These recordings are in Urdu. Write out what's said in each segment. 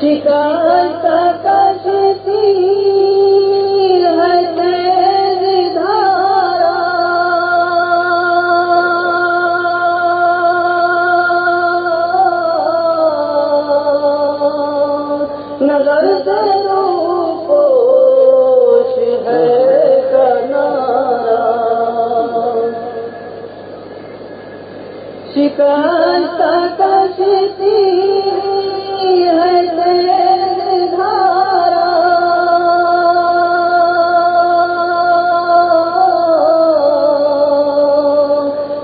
شکست کشتی ہے تیز دھارا، نظر سے روپوش ہے کنارا، شکست کشتی ہے تیز دھارا،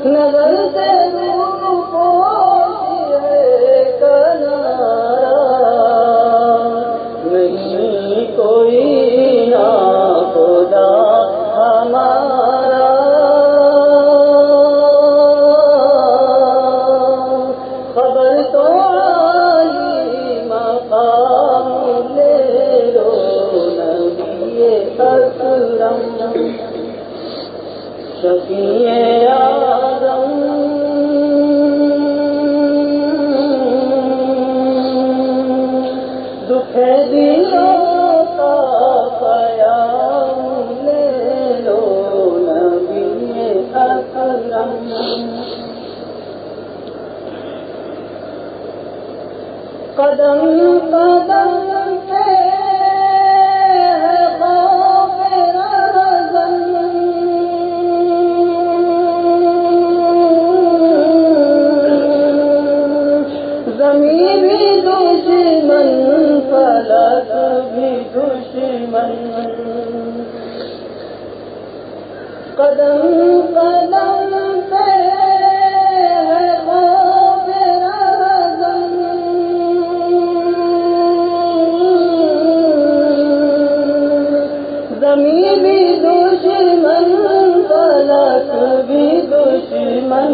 نظر سے روپوش ہے کنارا، نہیں کوئی ناخدا ہمارا، خبر تو عالی مقام لے لو نبی اکرم شفیع اعظم، دکھ دلوں کا قیام لے لو نبی اکرم، قدم قدم پہ ہے خوف رہزن، زمین بھی دشمن فلک بھی دشمن، قدم قدم پہ ہے خوف رہزن، زمین بھی دشمن فلک بھی دشمن،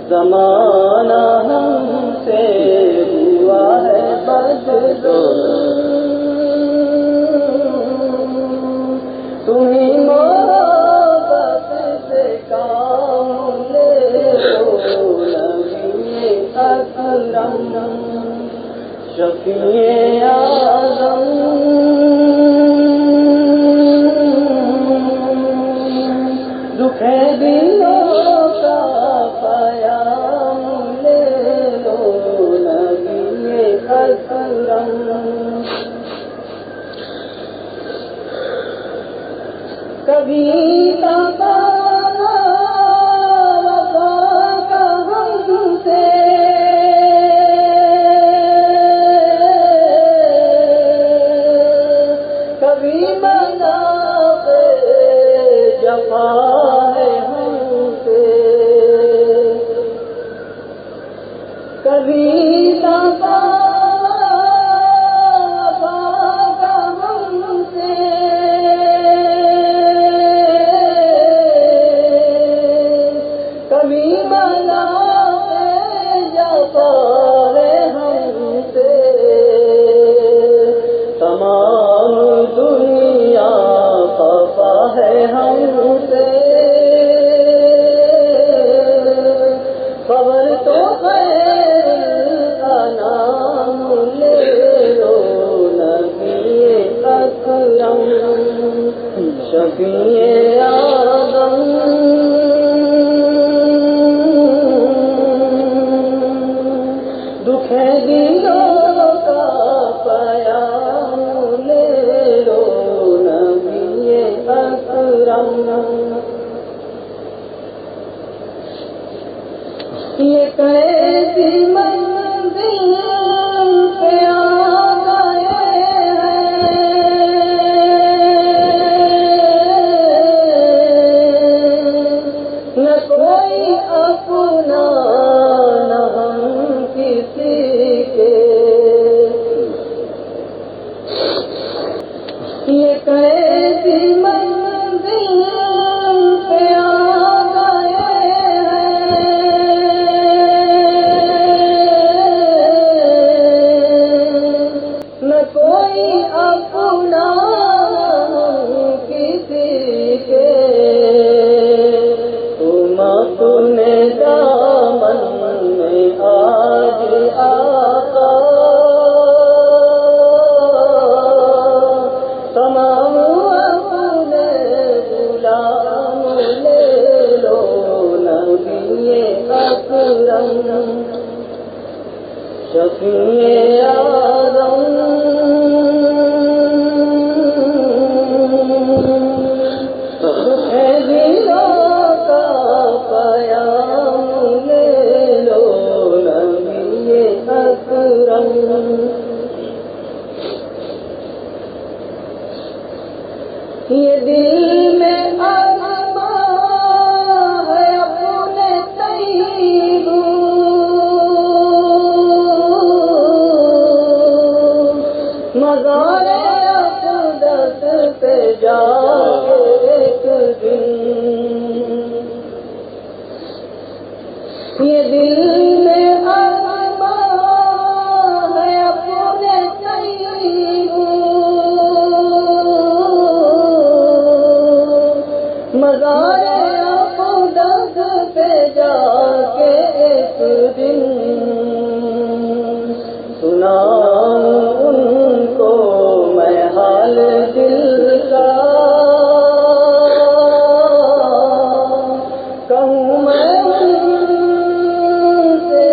زمانہ ہم سے ہوا ہے بدظن، تمہیں محبت سے کام لے لو نبی اکرم شفیع اعظم، دکھ دلوں کا پیام لے لو نبی اکرم، کبھی تقاضا وفا کا ہم سے، کبھی منافع جفا ہے ہم سے، کبھی تقاضا وفا کا ہم سے، کبھی منافع جفا ہے ہم سے، تمام دنیا خفا ہے ہم سے، خبر تو خیر الانام لے لو نبی اکرم شفیع اعظم، دکھ دلوں کا پیام لے لو نبی اکرم، یہ کیسی منزل پہ آ گئے ہیں، نہ کوئی اپنا نہ ہم کسی کے، یہ کیسی منزل پہ آ گئے ہیں، نہ کوئی اپنا کسی کے، تم اپنے دامن میں آج آقا تمام اپنے غلام لے لو نبی اکرم شفیع آدم ہے دلوں کا پیام لے لو نبی اکرم یہ دل میں ارمان ہے اپنے طیب مزار اقدس پہ جا ایک دن یہ دل میں ارمان ہے اپنے طیب مزار اقدس پہ جا کے ایک دن سناؤں ان کو میں حال دل کا کہوں میں ان سے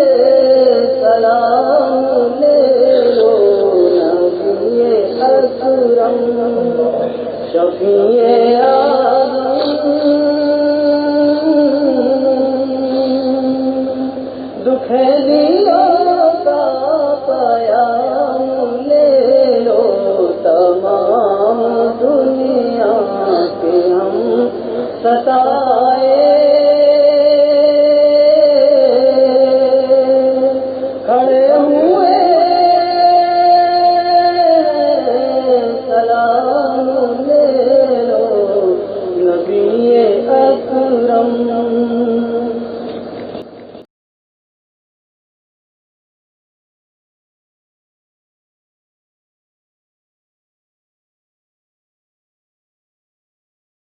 سلام لے لو نبی اکرم شفیع